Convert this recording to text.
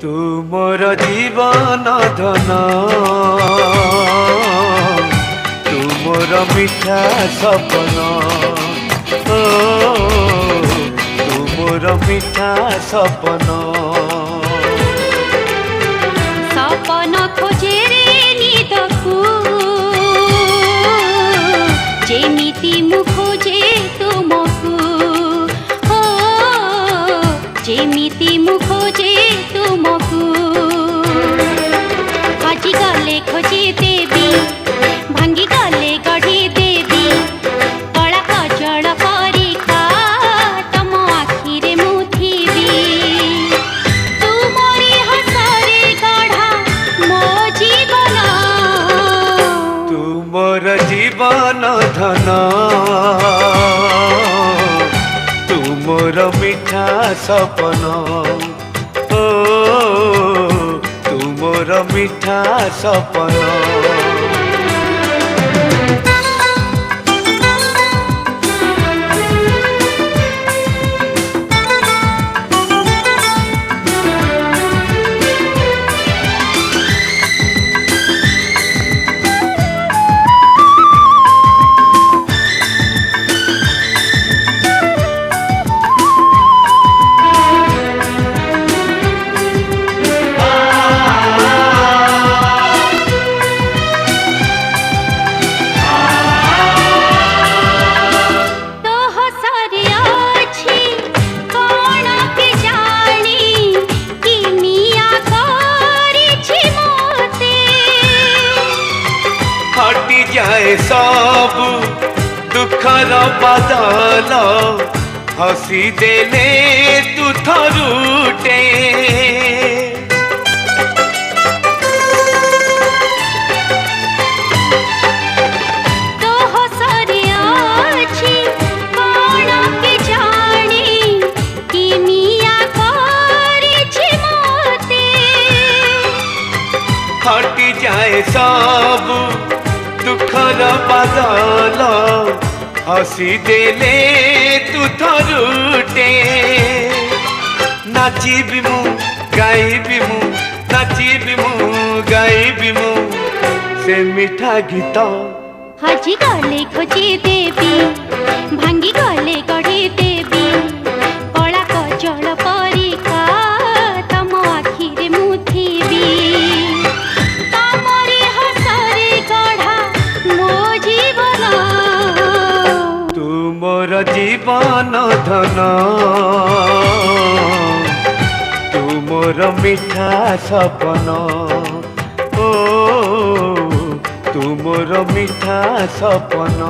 तुमर जीवन धन तुमर मिठा सपन तुमर मिठा सपन सपन खोजे रे निदकू जेमिति मु खोजे तुमकू हो जेमिति मु खोजे तुमकू हजी गले खोजे देवी भांगी गले गढ़ी देवी कला कजल परिका तम आखिरे मु थिबी तुमरी हसरे गढ़ा मो जीवन तुमर जीवन धन तुमर मिठा सपन तुमर मिठा सपन जाए सब दुखर बदल हसी देले तू थरुटे तो हसरे आछि कोण के जानी कि मिया करिछि मोते हटी जाए सब दुखर बदल हसी देले तू थरुटे नाचिबी मु गाइबी मु नाचिबी मु गाइबी मु से मिठा गीत हजी गले खोजे देवी भांगी गले गढ़ी देवी कला कजल परिका तम आखिरे मु थिबी तमरी हसरे गढ़ा मो जीवन तुमर जीवन धन तुमर मिठा सपन तुमर मिठा सपन।